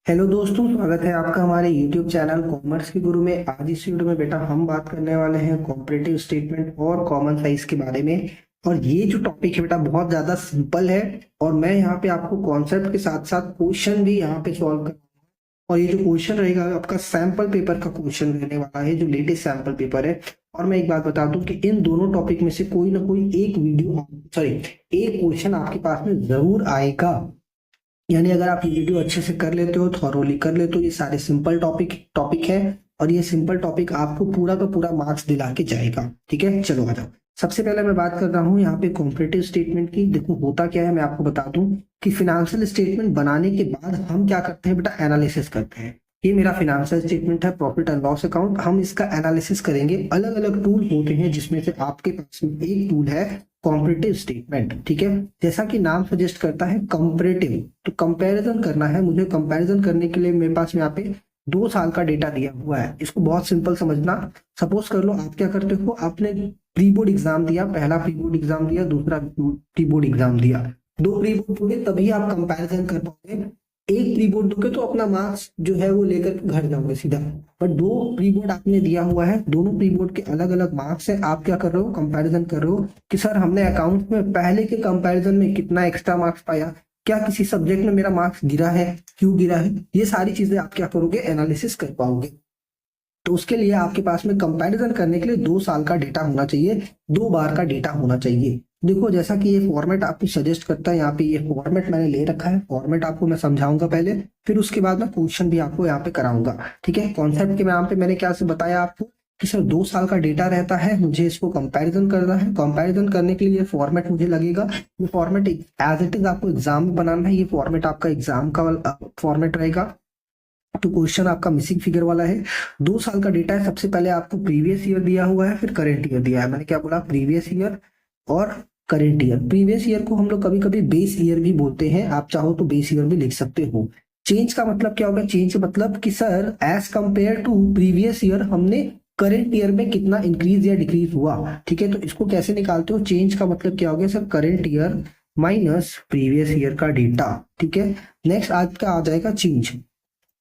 Hello दोस्तों, स्वागत है आपका हमारे YouTube चैनल कॉमर्स के गुरु में। आज इस वीडियो में बेटा हम बात करने वाले हैं कॉम्परेटिव स्टेटमेंट और कॉमन साइज के बारे में। और ये जो टॉपिक है बेटा बहुत ज्यादा सिंपल है और मैं यहाँ पे आपको कॉन्सेप्ट के साथ साथ क्वेश्चन भी यहाँ पे सॉल्व कर। और ये जो क्वेश्चन रहेगा आपका सैंपल पेपर का क्वेश्चन रहने वाला है, जो लेटेस्ट सैंपल पेपर है। और मैं एक बात बता दूं कि इन दोनों टॉपिक में से कोई ना कोई एक वीडियो सॉरी एक क्वेश्चन आपके पास में जरूर आएगा। यानी अगर आप ये वीडियो अच्छे से कर लेते हो, थॉरोली कर लेते हो, ये सारे सिंपल टॉपिक है और ये सिंपल टॉपिक आपको पूरा का पूरा मार्क्स दिला के जाएगा। ठीक है, चलो आ जाओ। सबसे पहले मैं बात कर रहा हूँ यहाँ पे कॉम्परेटिव स्टेटमेंट की। देखो होता क्या है, मैं आपको बता दूं कि फिनेंशियल स्टेटमेंट बनाने के बाद हम क्या करते हैं बेटा, एनालिसिस करते हैं। ये मेरा फिनेंशियल स्टेटमेंट है, प्रॉफिट एंड लॉस अकाउंट। हम इसका एनालिसिस करेंगे। अलग अलग टूल होते हैं जिसमें से आपके पास में एक टूल है कॉम्परेटिव स्टेटमेंट। ठीक है, जैसा कि नाम सजेस्ट करता है कंपैरेटिव, तो कंपैरिजन करना है मुझे। कंपैरिजन करने के लिए मेरे पास में यहाँ पे 2 साल का डेटा दिया हुआ है। इसको बहुत सिंपल समझना। सपोज कर लो आप क्या करते हो, आपने प्री बोर्ड एग्जाम दिया, पहला प्री बोर्ड एग्जाम दिया, दूसरा प्री बोर्ड एग्जाम दिया। 2 प्री बोर्ड दोगे तभी आप कंपैरिजन कर पाओगे। एक प्री बोर्ड दोगे तो अपना मार्क्स जो है वो लेकर घर जाओगे सीधा। पर 2 प्री बोर्ड आपने दिया हुआ है, दोनों प्री बोर्ड के अलग अलग मार्क्स है। आप क्या कर रहे हो, कंपैरिजन कर रहे हो कि सर हमने अकाउंट में पहले के कंपैरिजन में कितना एक्स्ट्रा मार्क्स पाया, क्या किसी सब्जेक्ट में मेरा मार्क्स गिरा है, क्यों गिरा है। ये सारी चीजें आप क्या करोगे, एनालिसिस कर पाओगे। तो उसके लिए आपके पास में कंपैरिजन करने के लिए 2 साल का डेटा होना चाहिए, 2 बार का डेटा होना चाहिए। देखो जैसा कि ये फॉर्मेट आपको सजेस्ट करता है, यहाँ पे ये फॉर्मेट मैंने ले रखा है। फॉर्मेट आपको मैं समझाऊंगा पहले, फिर उसके बाद मैं क्वेश्चन भी आपको यहाँ पे कराऊंगा। ठीक है, कॉन्सेप्ट के नाम पे मैंने क्या से बताया आपको कि सर 2 साल का डेटा रहता है, मुझे इसको कंपैरिजन करना है। कंपैरिजन करने के लिए ये फॉर्मेट मुझे लगेगा। ये फॉर्मेट एज इट इज आपको एग्जाम में बनाना है। ये फॉर्मेट आपका एग्जाम का फॉर्मेट रहेगा। तो क्वेश्चन आपका मिसिंग फिगर वाला है। 2 साल का डेटा है। सबसे पहले आपको प्रीवियस ईयर दिया हुआ है, फिर करेंट ईयर दिया है। मैंने क्या बोला, प्रीवियस ईयर और करेंट ईयर। प्रीवियस ईयर को हम लोग कभी कभी बेस ईयर भी बोलते हैं, आप चाहो तो बेस ईयर भी लिख सकते हो। चेंज का मतलब क्या होगा, चेंज का मतलब कि sir as compare to previous year हमने करेंट ईयर में कितना इंक्रीज या डिक्रीज हुआ। ठीक है, तो इसको कैसे निकालते हो, चेंज का मतलब क्या हो गया sir, current year minus previous year का डेटा। ठीक है, नेक्स्ट आज का आ जाएगा चेंज।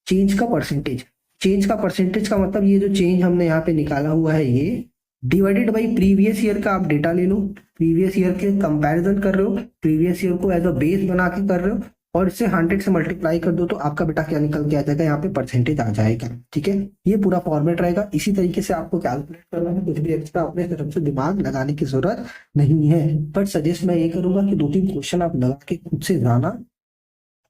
चेंज का परसेंटेज। चेंज का परसेंटेज का मतलब ये जो चेंज हमने यहाँ पे निकाला हुआ है ये डिवाइडेड बाई प्रीवियस ईयर का आप डेटा ले लो। प्रीवियस ईयर के कंपैरिजन कर रहे हो, प्रीवियस ईयर को एज अ बेस बना के कर रहे हो और इससे 100 से मल्टीप्लाई कर दो तो आपका बेटा क्या निकल के आ जाएगा, यहाँ पे परसेंटेज आ जाएगा। ठीक है, ये पूरा फॉर्मेट रहेगा। इसी तरीके से आपको कैलकुलेट करना है, कुछ भी एक्स्ट्रा अपने तरफ से दिमाग लगाने की जरूरत नहीं है। बट सजेस्ट मैं ये करूंगा कि 2-3 क्वेश्चन आप लगा के खुद से जाना,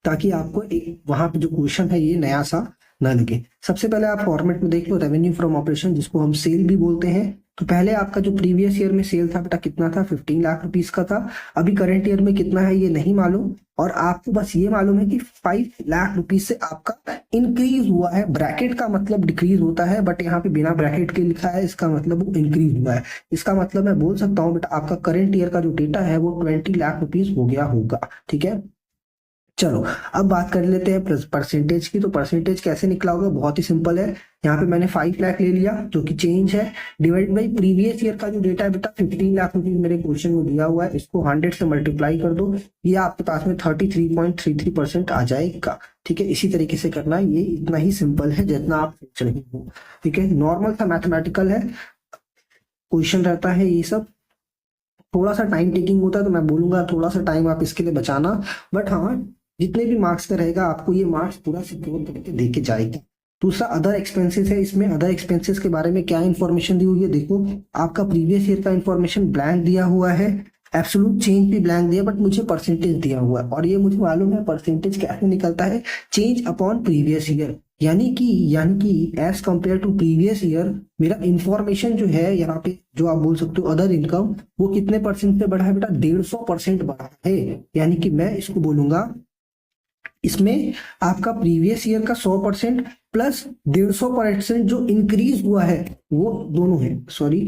ताकि आपको एक वहां पे जो क्वेश्चन है ये नया सा ना लगे। सबसे पहले आप फॉर्मेट में देख लो, रेवेन्यू फ्रॉम ऑपरेशन जिसको हम सेल भी बोलते हैं। तो पहले आपका जो प्रीवियस ईयर में सेल था बेटा कितना था, 15 लाख रुपीस का था। अभी करंट ईयर में कितना है ये नहीं मालूम, और आपको बस ये मालूम है कि 5 लाख रुपीस से आपका इंक्रीज हुआ है। ब्रैकेट का मतलब डिक्रीज होता है, बट यहाँ पे बिना ब्रैकेट के लिखा है, इसका मतलब वो इंक्रीज हुआ है। इसका मतलब मैं बोल सकता हूँ बेटा आपका करंट ईयर का जो डेटा है वो 20 लाख रुपीस हो गया होगा। ठीक है, चलो अब बात कर लेते हैं परसेंटेज की। तो परसेंटेज कैसे निकला होगा, बहुत ही सिंपल है। यहाँ पे मैंने 5 लाख ले लिया जो कि चेंज है, डिवाइड बाई प्रीवियस ईयर का जो डेटा है बेटा 15 लाख रुपीज मेरे क्वेश्चन में दिया हुआ है। इसको 100 से मल्टीप्लाई कर दो, ये आपके पास में 33.33% आ जाएगा। ठीक है, इसी तरीके से करना है। ये इतना ही सिंपल है जितना आप सोच रहे हो। ठीक है, नॉर्मल सा मैथमेटिकल है क्वेश्चन रहता है ये सब। थोड़ा सा टाइम टेकिंग होता है, तो मैं बोलूंगा थोड़ा सा टाइम आप इसके लिए बचाना। बट हाँ, जितने भी मार्क्स का रहेगा आपको ये मार्क्स पूरा सिक्योर करके दे के जाएगा। दूसरा अदर एक्सपेंसेस है। इसमें अदर एक्सपेंसेस के बारे में क्या इन्फॉर्मेशन दी हुई है, देखो आपका प्रीवियस ईयर का इन्फॉर्मेशन ब्लैंक दिया हुआ है, एब्सोल्यूट चेंज भी ब्लैंक दिया, बट मुझे परसेंटेज दिया हुआ है। और ये मुझे मालूम है परसेंटेज कैसे निकलता है, चेंज अपॉन प्रीवियस ईयर। यानी कि as compare to previous year मेरा इंफॉर्मेशन जो है यहाँ पे, जो आप बोल सकते हो अदर इनकम, वो कितने परसेंट पे बढ़ा है बेटा, 150% बढ़ा है। यानी कि मैं इसको बोलूंगा, इसमें आपका प्रीवियस ईयर का 100% प्लस 150% जो इंक्रीज हुआ है वो दोनों है। सॉरी,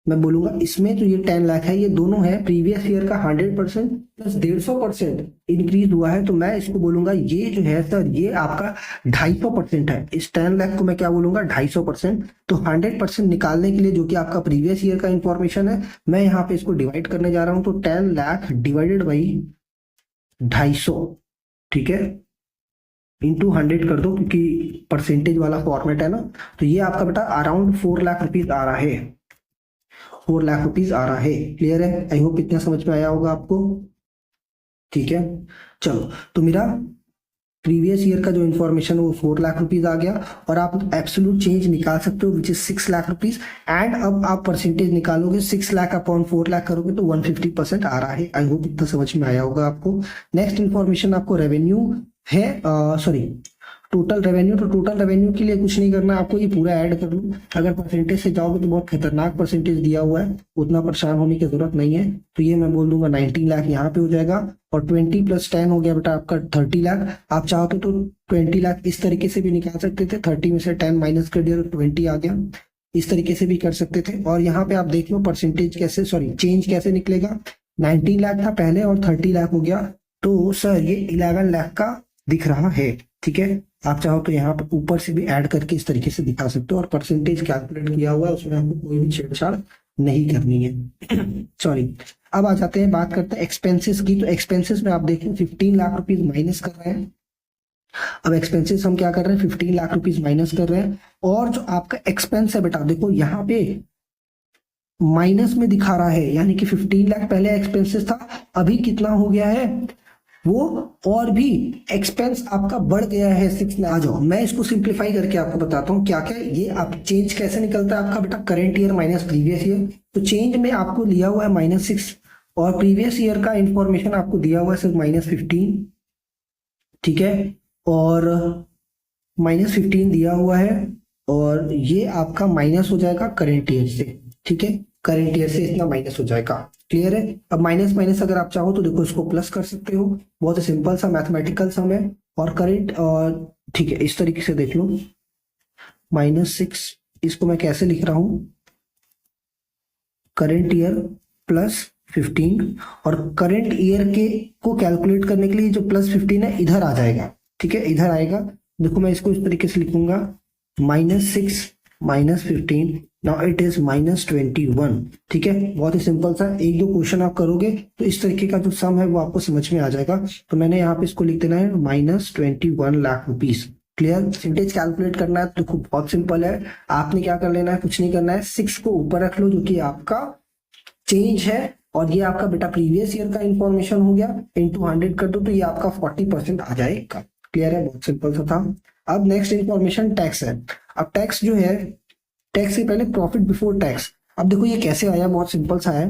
मैं बोलूंगा इसमें तो ये 10 लाख है, ये दोनों है। प्रीवियस ईयर का 100% प्लस 150% इंक्रीज हुआ है, तो मैं इसको बोलूंगा ये जो है सर ये आपका 250% है। इस 10 लाख को मैं क्या बोलूंगा, 250%। तो 100% निकालने के लिए जो कि आपका प्रीवियस ईयर का इंफॉर्मेशन है, मैं यहाँ पे इसको डिवाइड करने जा रहा हूँ। तो 10 लाख डिवाइडेड बाई 250। ठीक है, इंटू 100 कर दो क्योंकि परसेंटेज वाला फॉर्मेट है ना। तो ये आपका बेटा अराउंड 4 लाख रुपीज आ रहा है, 4 लाख रुपीज आ रहा है। क्लियर है? आई होप इतना समझ में आया होगा आपको। ठीक है, चलो तो मेरा प्रीवियस ईयर का जो इन्फॉर्मेशन है वो 4 लाख रुपीज आ गया, और आप एब्सोल्यूट चेंज निकाल सकते हो which is 6 lakh rupees. And अब आप परसेंटेज निकालोगे, 6 लाख अपॉन 4 लाख करोगे तो 150% आ रहा है। आई होप इतना समझ में आया होगा आपको। नेक्स्ट इन्फॉर्मेशन आपको रेवेन्यू है, सॉरी टोटल रेवेन्यू। तो टोटल रेवेन्यू के लिए कुछ नहीं करना आपको, ये पूरा ऐड कर लो। अगर परसेंटेज से जाओगे तो बहुत खतरनाक परसेंटेज दिया हुआ है, उतना परेशान होने की जरूरत नहीं है। तो ये मैं बोल दूंगा 19 लाख यहाँ पे हो जाएगा, और 20 + 10 हो गया बेटा आपका 30 लाख। आप चाहते तो 20 लाख इस तरीके से भी निकाल सकते थे, 30 में से 10 माइनस कर दिया तो 20 आ गया, इस तरीके से भी कर सकते थे। और यहाँ पे आप देख लो परसेंटेज कैसे, सॉरी चेंज कैसे निकलेगा। 19 लाख था पहले और 30 लाख हो गया, तो सर ये 11 लाख का दिख रहा है। ठीक है, आप चाहो तो यहाँ पर ऊपर से भी ऐड करके इस तरीके से दिखा सकते हो, और परसेंटेज कैलकुलेट किया हुआ है, उसमें आपको कोई भी छेड़छाड़ नहीं करनी है। सॉरी, अब आ जाते हैं, बात करते हैं एक्सपेंसेस की। तो एक्सपेंसेस में आप देखें 15 लाख रुपीज माइनस कर रहे हैं। अब एक्सपेंसेस हम क्या कर रहे हैं, 15 लाख रुपीज माइनस कर रहे हैं, और जो आपका एक्सपेंस है बेटा देखो यहाँ पे माइनस में दिखा रहा है, यानी कि 15 लाख पहले एक्सपेंसेस था, अभी कितना हो गया है वो, और भी एक्सपेंस आपका बढ़ गया है 6 में। आ जाओ मैं इसको सिंप्लीफाई करके आपको बताता हूँ क्या क्या ये आप चेंज कैसे निकलता है आपका बेटा, current year minus previous year. तो चेंज में आपको लिया हुआ है -6, और प्रीवियस ईयर का इंफॉर्मेशन आपको दिया हुआ है सिर्फ -15। ठीक है, और -15 दिया हुआ है, और ये आपका माइनस हो जाएगा करंट ईयर से। ठीक है, करंट ईयर से इतना माइनस हो जाएगा। क्लियर है? अब माइनस माइनस अगर आप चाहो तो देखो इसको प्लस कर सकते हो, बहुत ही सिंपल सा मैथमेटिकल सम है। और करंट, और ठीक है इस तरीके से देख लो, -6 इसको मैं कैसे लिख रहा हूं, करंट ईयर +15, और करंट ईयर के को कैलकुलेट करने के लिए जो +15 है इधर आ जाएगा। ठीक है, इधर आएगा। देखो मैं इसको इस तरीके से लिखूंगा, -6 -15, नाउ इट इज -21। ठीक है, बहुत ही सिंपल सा, एक दो क्वेश्चन आप करोगे तो इस तरीके का जो सम है वो आपको समझ में आ जाएगा। तो मैंने यहाँ पे इसको लिख देना है -21 lakh rupees. Clear? Percentage calculate करना है तो खूब बहुत सिंपल है, आपने क्या कर लेना है, कुछ नहीं करना है, 6 को ऊपर रख लो जो कि आपका चेंज है, और ये आपका बेटा प्रीवियस ईयर का इंफॉर्मेशन हो गया, इंटू 100 कर दो तो ये आपका 40% आ जाएगा। क्लियर है? बहुत सिंपल सा था। अब नेक्स्ट इंफॉर्मेशन टैक्स है। अब टैक्स जो है, टैक्स से पहले प्रॉफिट बिफोर टैक्स। अब देखो ये कैसे आया, बहुत सिंपल सा है।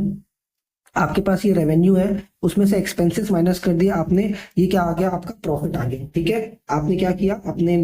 आपके पास ये रेवेन्यू है, उसमें से एक्सपेंसेस माइनस कर दिया आपने, ये क्या आ गया आपका प्रॉफिट आ गया। ठीक है, आपने क्या किया, अपने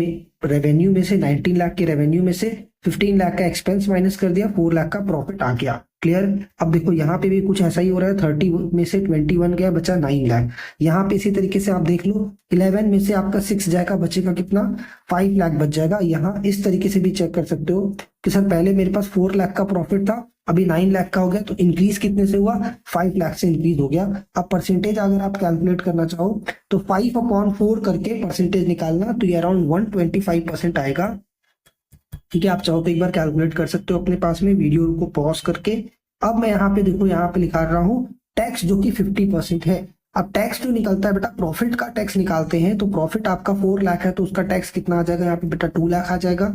रेवेन्यू में से 19 लाख के रेवेन्यू में से 15 लाख का एक्सपेंस माइनस कर दिया, 4 लाख का प्रॉफिट आ गया। क्लियर? अब देखो यहाँ पे भी कुछ ऐसा ही हो रहा है, 30 में से 21 गया, बचा 9 लाख। यहाँ पे इसी तरीके से आप देख लो, 11 में से आपका 6 जाएगा, बचेगा कितना, 5 लाख बच जाएगा। यहाँ इस तरीके से भी चेक कर सकते हो कि सर पहले मेरे पास 4 लाख का प्रॉफिट था, अभी 9 लाख का हो गया, तो इंक्रीज कितने से हुआ, 5 लाख से इंक्रीज हो गया। अब परसेंटेज अगर आप कैलकुलेट करना चाहो तो 5/4 करके परसेंटेज निकालना, तो ये अराउंड 125% आएगा। ठीक है, आप चाहो तो एक बार कैलकुलेट कर सकते हो अपने पास में, वीडियो को पॉज करके। अब मैं यहाँ पे देखो, यहाँ पे लिखा रहा हूँ टैक्स जो कि 50% है। अब टैक्स जो निकलता है बेटा, प्रॉफिट का टैक्स निकालते हैं, तो प्रॉफिट आपका 4 लाख है तो उसका टैक्स कितना आ जाएगा, यहाँ पे बेटा 2 लाख आ जाएगा।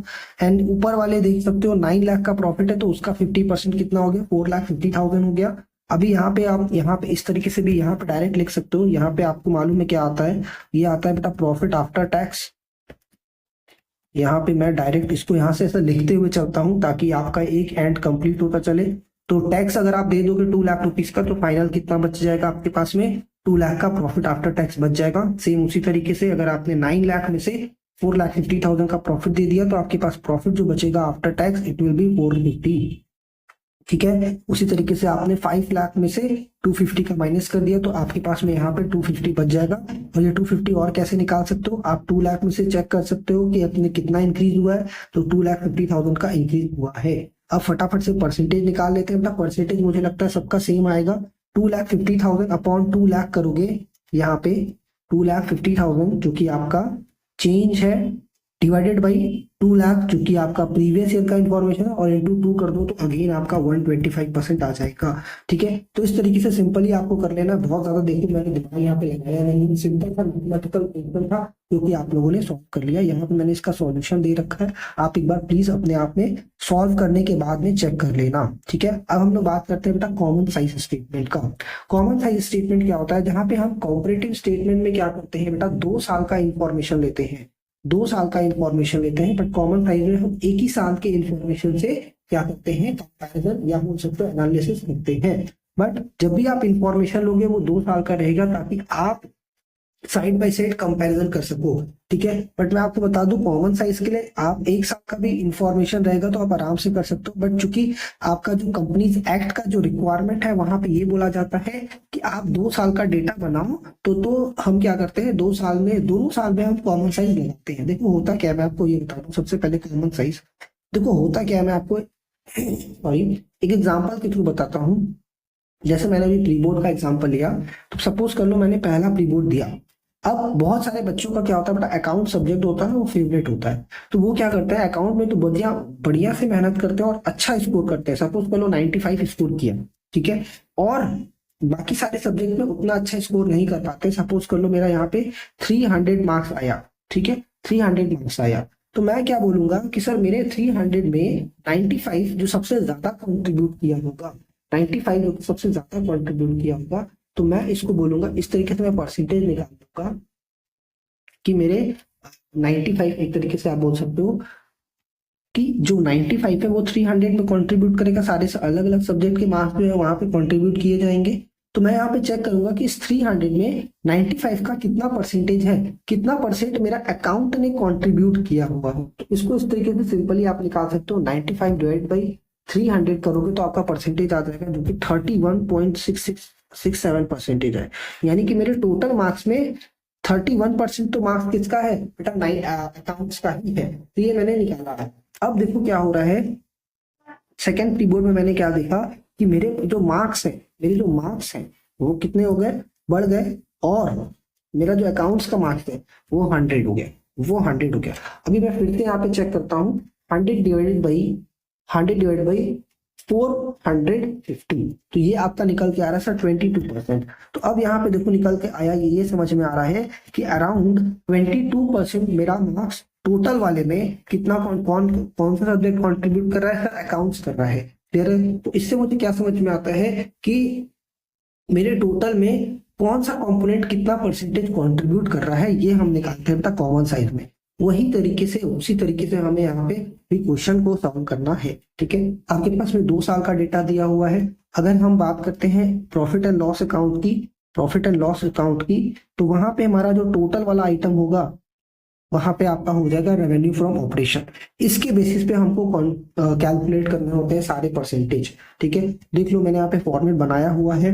एंड ऊपर वाले देख सकते हो 9 लाख का प्रॉफिट है तो उसका 50% कितना हो गया, 4,50,000 हो गया। अभी यहाँ पे आप यहाँ पे इस तरीके से भी यहाँ पे डायरेक्ट लिख सकते हो। यहाँ पे आपको मालूम है क्या आता है, ये आता है बेटा प्रॉफिट आफ्टर टैक्स। यहाँ पे मैं डायरेक्ट इसको यहाँ से ऐसा लिखते हुए चलता हूँ ताकि आपका एक एंड कंप्लीट होता चले। तो टैक्स अगर आप दे दोगे 2 लाख रुपीज का, तो फाइनल कितना बच जाएगा आपके पास में, 2 लाख का प्रॉफिट आफ्टर टैक्स बच जाएगा। सेम उसी तरीके से अगर आपने 9 लाख में से 4,50,000 का प्रॉफिट दे दिया, तो आपके पास प्रॉफिट जो बचेगा after tax it will be 450। ठीक है, उसी तरीके से आपने 5 लाख में से 250 का माइनस कर दिया, तो आपके पास में यहाँ पे 250 बच जाएगा। और ये 250 और कैसे निकाल सकते हो, आप 2 लाख में से चेक कर सकते हो कि अपने कितना इंक्रीज हुआ है, तो 2,50,000 का इंक्रीज हुआ है। अब फटाफट से परसेंटेज निकाल लेते हैं। परसेंटेज मुझे लगता है सबका सेम आएगा, 2,50,000 अपॉन 2 लाख करोगे, यहाँ पे 2,50,000 जो कि आपका चेंज है डिवाइडेड बाई 2 लाख, चूंकि आपका प्रीवियस ईयर का इंफॉर्मेशन है, और इंटू 2 कर दो तो अगेन आपका 125% आ जाएगा। ठीक है, तो इस तरीके से सिंपली आपको कर लेना, बहुत ज्यादा देखिए मैंने दिमाग यहाँ पे लगाया नहीं, सिंपल था, मैथमेटिकल क्वेश्चन था क्योंकि आप लोगों ने सॉल्व कर लिया। यहाँ पे मैंने इसका सॉल्यूशन दे रखा है, आप एक बार प्लीज अपने आप में सॉल्व करने के बाद में चेक कर लेना। ठीक है, अब हम लोग बात करते हैं बेटा कॉमन साइज स्टेटमेंट का। कॉमन साइज स्टेटमेंट क्या होता है, जहां पे हम कॉम्परेटिव स्टेटमेंट में क्या करते हैं बेटा, 2 साल का इंफॉर्मेशन लेते हैं, 2 साल का इंफॉर्मेशन लेते हैं, बट कॉमन साइज में हम एक ही साल के इंफॉर्मेशन से क्या करते हैं, कंपैरिजन या बोल सकते हो एनालिसिस करते हैं। बट जब भी आप इंफॉर्मेशन लोगे वो 2 साल का रहेगा, ताकि आप साइड बाय साइड कंपैरिजन कर सको। ठीक है, बट मैं आपको बता दूं कॉमन साइज के लिए आप 1 साल का भी इंफॉर्मेशन रहेगा तो आप आराम से कर सकते हो, बट चूंकि आपका जो कंपनीज एक्ट का जो रिक्वायरमेंट है वहां पे ये बोला जाता है कि आप 2 साल का डेटा बनाओ, तो हम क्या करते हैं, 2 साल में, दोनों साल में हम कॉमन साइज लगाते हैं। देखो होता क्या है, मैं आपको ये बता दूं सबसे पहले कॉमन साइज, देखो होता क्या है, मैं आपको सॉरी एक एग्जाम्पल के थ्रू बताता हूँ। जैसे मैंने अभी प्री बोर्ड का एग्जाम्पल लिया, तो सपोज कर लो मैंने पहला प्री बोर्ड दिया। अब बहुत सारे बच्चों का क्या होता है बेटा, अकाउंट सब्जेक्ट होता है ना, वो फेवरेट होता है, तो वो क्या करते हैं अकाउंट में तो बढ़िया बढ़िया से मेहनत करते हैं और अच्छा स्कोर करते हैं। सपोज कर लो 95 स्कोर किया, ठीक है, और बाकी सारे सब्जेक्ट में उतना अच्छा स्कोर नहीं कर पाते। सपोज कर लो मेरा यहाँ पे 300 मार्क्स आया, ठीक है, 300 मार्क्स आया, तो मैं क्या बोलूंगा कि सर मेरे 300 में 95 जो सबसे ज्यादा कंट्रीब्यूट किया होगा, 95 जो सबसे ज्यादा कंट्रीब्यूट किया होगा, तो मैं इसको बोलूंगा, इस तरीके से मैं परसेंटेज निकाल दूंगा कि मेरे 95, एक तरीके से आप बोल सकते हो कि जो 95 है वो 300 में कंट्रीब्यूट करेगा, सारे अलग अलग सब्जेक्ट के मार्क्स जो है वहां पे कंट्रीब्यूट किए जाएंगे। तो मैं यहाँ पे चेक करूंगा कि इस 300 में 95 का कितना परसेंटेज है, कितना परसेंट मेरा अकाउंट ने कंट्रीब्यूट किया हुआ है। तो इसको इस तरीके से सिंपली आप निकाल सकते हो, 95 डिवाइड बाई 300 करोगे तो आपका परसेंटेज आ जाएगा, जो कि 31.6667 परसेंटेज है। यानी कि मेरे टोटल मार्क्स में 31% तो मार्क्स किसका है बेटा, अकाउंट्स का ही है, तो ये मैंने निकाला है। अब देखो क्या हो रहा है, सेकेंड कीबोर्ड में मैंने क्या देखा कि मेरे जो मार्क्स है, मेरे जो मार्क्स हैं वो कितने हो गए, बढ़ गए, और मेरा जो अकाउंट्स का मार्क्स है वो 100 हो गया, वो 100 हो गया। अभी मैं फिर से यहाँ पे चेक करता हूँ, 100 डिवाइडेड बाई 450, तो ये आपका निकल के आ रहा है सर 22%। तो अब यहाँ पे देखो निकल के आया, ये समझ में आ रहा है कि अराउंड 22% मेरा मार्क्स टोटल वाले में कितना कौन सा सब्जेक्ट कंट्रीब्यूट कर रहा है, सर अकाउंट्स कर रहा है। क्लियर है, तो इससे मुझे क्या समझ में आता है कि मेरे टोटल में कौन सा कंपोनेंट कितना परसेंटेज कंट्रीब्यूट कर रहा है, ये हम निकालते हैं बेटा कॉमन साइज में। वही तरीके से उसी तरीके से हमें यहाँ पे भी क्वेश्चन को सॉल्व करना है। ठीक है, आपके पास में 2 साल का डेटा दिया हुआ है। अगर हम बात करते हैं प्रॉफिट एंड लॉस अकाउंट की, तो वहां पे हमारा जो टोटल वाला आइटम होगा वहां पे आपका हो जाएगा रेवेन्यू फ्रॉम ऑपरेशन। इसके बेसिस पे हमको कैलकुलेट करने होते हैं सारे परसेंटेज। ठीक है, देख लो मैंने यहाँ पे फॉर्मेट बनाया हुआ है,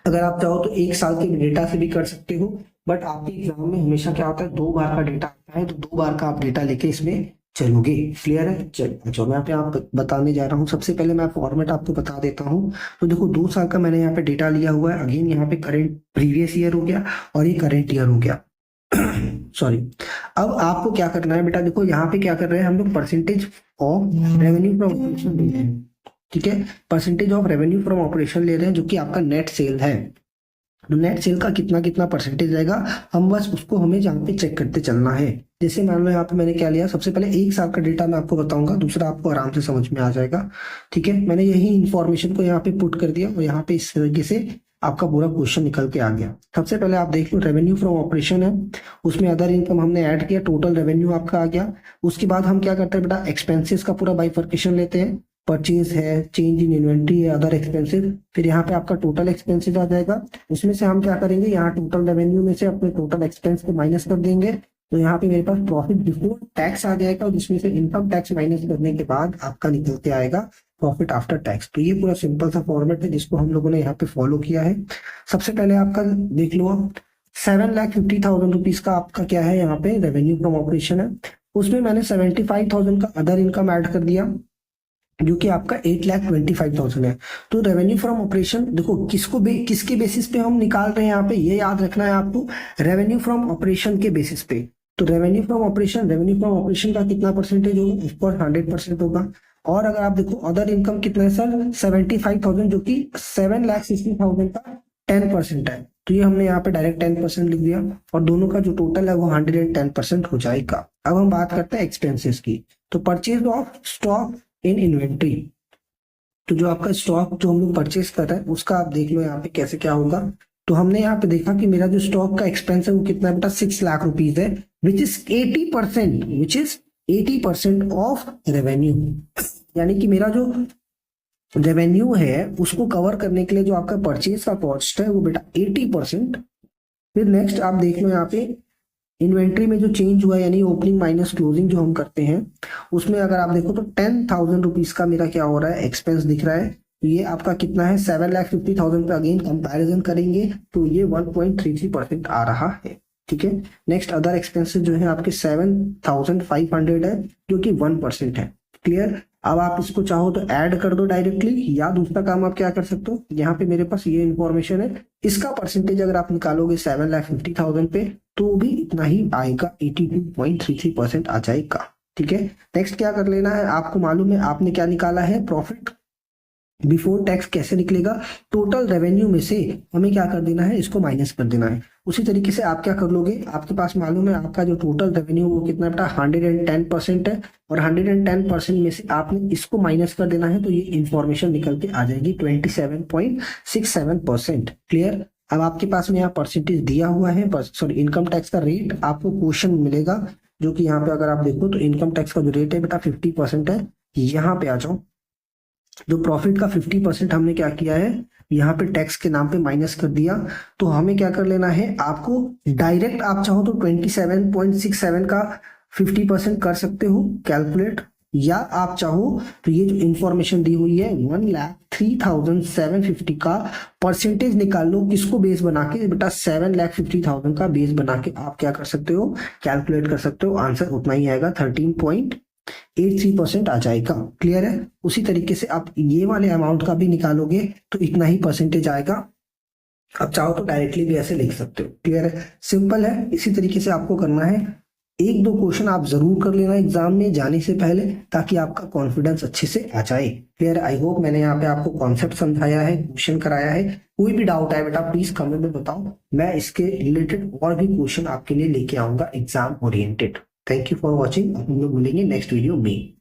अगर आप चाहो तो 1 साल के डेटा से भी कर सकते हो, बट आपके एग्जाम में हमेशा क्या होता है 2 बार का डेटा आता है, तो 2 बार का आप डेटा लेके इसमें चलोगे। क्लियर है, चलो मैं पे आप बताने जा रहा हूँ। सबसे पहले मैं फॉर्मेट आपको बता देता हूँ। तो देखो 2 साल का मैंने यहाँ पे डेटा लिया हुआ है, अगेन यहाँ पे करंट प्रीवियस ईयर हो गया और ये करंट ईयर हो गया सॉरी। अब आपको क्या करना है बेटा, देखो यहाँ पे क्या कर रहे हैं हम लोग, percentage of revenue from operation ले रहे हैं। ठीक है, percentage of revenue from operation ले रहे हैं, जो कि आपका नेट सेल है। तो नेट सेल का कितना कितना परसेंटेज रहेगा, हम बस उसको हमें यहाँ पे चेक करते चलना है। जैसे मान लो यहाँ पे मैंने क्या लिया, सबसे पहले 1 साल का डेटा मैं आपको बताऊंगा, दूसरा आपको आराम से समझ में आ जाएगा। ठीक है, मैंने यही इंफॉर्मेशन को यहाँ पे पुट कर दिया और यहाँ पे इस तरीके से आपका पूरा क्वेश्चन निकल के आ गया। सबसे पहले आप देख लो रेवेन्यू फ्रॉम ऑपरेशन है, उसमें अदर इनकम हमने ऐड किया, टोटल रेवेन्यू आपका आ गया। उसके बाद हम क्या करते हैं बेटा, एक्सपेंसेस का पूरा बाइफर्केशन लेते हैं, परचेज है, चेंज इन इन्वेंट्री है, अदर एक्सपेंसेस, फिर यहाँ पे आपका टोटल एक्सपेंसेस आ जाएगा। उसमें से हम क्या करेंगे, यहाँ टोटल रेवेन्यू में से अपने टोटल एक्सपेंस को माइनस कर देंगे, तो यहाँ पे मेरे पास प्रॉफिट बिफोर टैक्स आ जाएगा, और जिसमें से इनकम टैक्स माइनस करने के बाद आपका निकल के आएगा प्रॉफिट आफ्टर टैक्स। तो ये पूरा सिंपल सा फॉर्मेट है जिसको हम लोगों ने यहाँ पे फॉलो किया है। सबसे पहले आपका देख लो, 7,50,000 रुपीज का आपका क्या है यहाँ पे रेवेन्यू फ्रॉम ऑपरेशन है। उसमें मैंने 75,000 का अदर इनकम ऐड कर दिया, जो कि आपका 8,25,000 है। तो रेवेन्यू फ्रॉम ऑपरेशन देखो किसके बेसिस पे हम निकाल रहे हैं यहाँ पे, ये याद रखना है आपको, रेवेन्यू फ्रॉम ऑपरेशन के बेसिस पे। तो रेवेन्यू फ्रॉम ऑपरेशन का कितना परसेंटेज होगा, ऑफकोर्स 100% होगा। और अगर आप देखो अदर इनकम कितना है सर, 75,000, जो कि 7,60,000 का 10% है। तो ये हमने यहाँ पे डायरेक्ट 10% लिख दिया, और दोनों का जो टोटल है वो 110% हो जाएगा। अब हम बात करते हैं एक्सपेंसेस की। तो purchase of stock in inventory, तो जो आपका स्टॉक जो हम लोग परचेज कर रहे हैं उसका आप देख लो यहाँ पे कैसे क्या होगा। तो हमने यहाँ पे देखा कि मेरा जो स्टॉक का एक्सपेंस है वो कितना है बेटा, 6 लाख रुपीज है, विच इज 80% ऑफ रेवेन्यू। यानी कि मेरा जो रेवेन्यू है उसको कवर करने के लिए जो आपका परचेज का कॉस्ट है वो बेटा 80%। फिर नेक्स्ट आप देख लो यहाँ पे इन्वेंट्री में जो चेंज हुआ, यानी ओपनिंग माइनस क्लोजिंग जो हम करते हैं, उसमें अगर आप देखो तो 10,000 रुपीज का मेरा क्या हो रहा है, एक्सपेंस दिख रहा है। तो ये आपका कितना है, 7,50,000 पे अगेन कंपैरिजन करेंगे तो ये 1.33% आ रहा है। ठीक है। नेक्स्ट अदर एक्सपेंसेस जो है आपके 7,500 है, जो कि 1% है। क्लियर। अब आप इसको चाहो तो ऐड कर दो डायरेक्टली, या दूसरा काम आप क्या कर सकते हो, यहाँ पे मेरे पास ये इंफॉर्मेशन है, इसका परसेंटेज अगर आप निकालोगे 7,50,000 पे तो भी इतना ही आएगा, 82.33% आ जाएगा। ठीक है। नेक्स्ट क्या कर लेना है, आपको मालूम है आपने क्या निकाला है, प्रॉफिट बिफोर टैक्स कैसे निकलेगा, टोटल रेवेन्यू में से हमें क्या कर देना है, इसको माइनस कर देना है। उसी तरीके से आप क्या कर लोगे, आपके पास मालूम है आपका जो टोटल रेवेन्यू वो कितना बेटा 110% है, और 110% में से आपने इसको माइनस कर देना है, तो ये इंफॉर्मेशन निकल के आ जाएगी 27.67%। क्लियर। अब आपके पास में यहाँ परसेंटेज दिया हुआ है, सॉरी इनकम टैक्स का रेट आपको क्वेश्चन मिलेगा, जो कि यहाँ पे अगर आप देखो तो इनकम टैक्स का जो रेट है बेटा 50% है। यहाँ पे आ जाओ, जो प्रॉफिट का 50% हमने क्या किया है, यहाँ पे टैक्स के नाम पे माइनस कर दिया। तो हमें क्या कर लेना है, आपको डायरेक्ट आप चाहो तो 27.67 का 50% कर सकते हो कैलकुलेट, या आप चाहो तो ये जो इंफॉर्मेशन दी हुई है 1,03,750 का परसेंटेज निकाल लो, किसको बेस बना के बेटा 7,50,000 का बेस बना के आप क्या कर सकते हो, कैलकुलेट कर सकते हो। आंसर उतना ही आएगा, 13.83% आ जाएगा। क्लियर है। उसी तरीके से आप ये वाले अमाउंट का भी निकालोगे तो इतना ही परसेंटेज आएगा। आप चाहो तो डायरेक्टली भी ऐसे लिख सकते हो। क्लियर है, सिंपल है। इसी तरीके से आपको करना है, एक दो क्वेश्चन आप जरूर कर लेना एग्जाम में जाने से पहले, ताकि आपका कॉन्फिडेंस अच्छे से आ जाए। क्लियर। आई होप मैंने यहाँ पे आपको कॉन्सेप्ट समझाया है, क्वेश्चन कराया है। कोई भी डाउट है बेटा प्लीज कमेंट में बताओ, मैं इसके रिलेटेड और भी क्वेश्चन आपके लिए लेके आऊंगा exam oriented. Thank you for watching. हम लोग मिलेंगे नेक्स्ट वीडियो में।